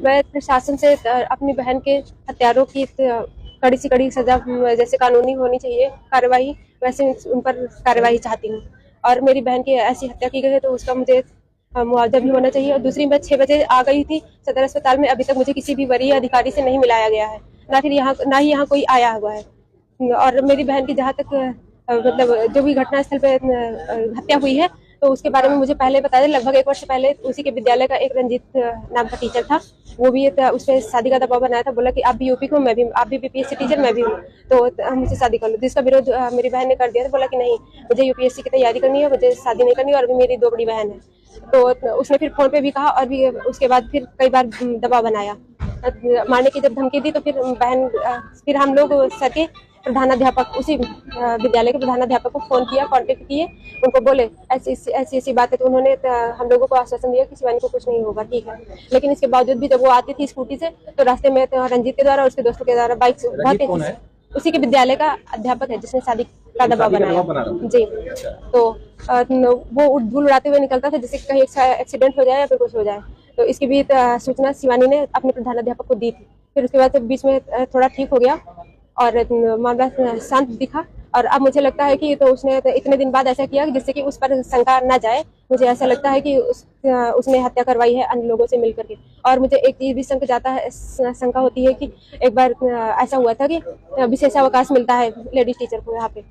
मैं प्रशासन से अपनी बहन के हत्यारों की कड़ी से कड़ी सजा, जैसे कानूनी होनी चाहिए कार्रवाई, वैसे उन पर कार्रवाई चाहती हूँ। और मेरी बहन की ऐसी हत्या की गई है तो उसका मुझे मुआवजा भी होना चाहिए। और दूसरी, मैं 6 बजे आ गई थी सदर अस्पताल में, अभी तक मुझे किसी भी वरीय अधिकारी से नहीं मिलाया गया है, ना ही यहाँ कोई आया हुआ है। और मेरी बहन की जहाँ तक मतलब जो भी घटना स्थल पे हत्या हुई है तो उसके बारे में मुझे पहले बताया। लगभग 1 वर्ष पहले उसी के विद्यालय का एक रंजीत नाम का टीचर था, वो भी उस पर शादी का दबाव बनाया था। बोला कि आप भी यूपी को, मैं भी, आप भी बीपीएससी टीचर, मैं भी हूँ, तो मुझसे शादी कर लो। जिसका विरोध मेरी बहन ने कर दिया था। बोला कि नहीं, मुझे यूपीएससी की तैयारी करनी है, मुझे शादी नहीं करनी है। और अभी मेरी 2 बड़ी बहन है। तो उसने फिर फोन पे भी कहा और भी उसके बाद फिर कई बार दबाव बनाया, मारने की जब धमकी दी तो फिर हम लोग सर के प्रधानाध्यापक, उसी विद्यालय के प्रधानाध्यापक को फोन किया, कांटेक्ट किए, उनको बोले ऐसी बात है। तो उन्होंने हम लोगों को आश्वासन दिया कि शिवानी को कुछ नहीं होगा, ठीक है। लेकिन इसके बावजूद भी जब वो आती थी स्कूटी से तो रास्ते में रंजीत के द्वारा और उसके दोस्तों के द्वारा बाइक से बहुत, उसी के विद्यालय का अध्यापक है जिसने शादी का दबाव बनाया जी। तो वो धूल उड़ाते हुए निकलता था जिससे कहीं एक्सीडेंट हो जाए या फिर कुछ हो जाए। तो इसकी भी सूचना शिवानी ने अपने प्रधानाध्यापक को दी थी। फिर उसके बाद बीच में थोड़ा ठीक हो गया और मामला शांत दिखा। और अब मुझे लगता है कि तो उसने इतने दिन बाद ऐसा किया जिससे कि उस पर शंका न जाए। मुझे ऐसा लगता है कि उसने हत्या करवाई है अन्य लोगों से मिलकर के। और मुझे एक चीज भी शंका होती है कि एक बार ऐसा हुआ था कि विशेषावकाश मिलता है लेडीज टीचर को यहाँ पे,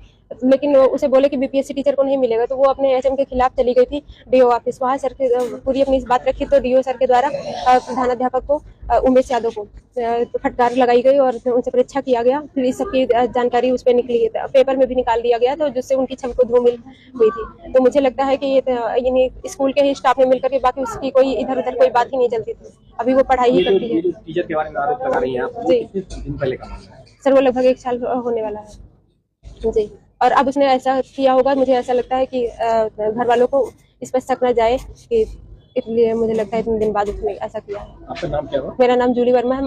लेकिन उसे बोले कि बीपीएससी टीचर को नहीं मिलेगा, तो वो अपने एचएम के खिलाफ चली गई थी डीओ ऑफिस। वहाँ सर के पूरी अपनी इस बात रखी तो डीओ सर के द्वारा प्रधानाध्यापक को, उमेश यादव को फटकार लगाई गई और उनसे परीक्षा किया गया। फिर इस सबकी जानकारी उस पर निकली, पेपर में भी निकाल दिया गया, तो जिससे उनकी छवि को धूमिल हुई थी। तो मुझे लगता है कि ये स्कूल के ही स्टाफ ने मिलकर के, बाकी उसकी कोई इधर उधर कोई बात ही नहीं चलती थी। अभी वो पढ़ाई ही करती है। टीचर के बारे में आरोप लगा रही हैं आप, जी कितने दिन पहले का मामला है? सर, वो लगभग 1 साल होने वाला है जी। और अब उसने ऐसा किया होगा, मुझे ऐसा लगता है कि घर वालों को इस पर शक न जाए, कि इसलिए मुझे लगता है इतने दिन बाद उसने ऐसा किया है। आपका नाम क्या हुआ? मेरा नाम जूली वर्मा है।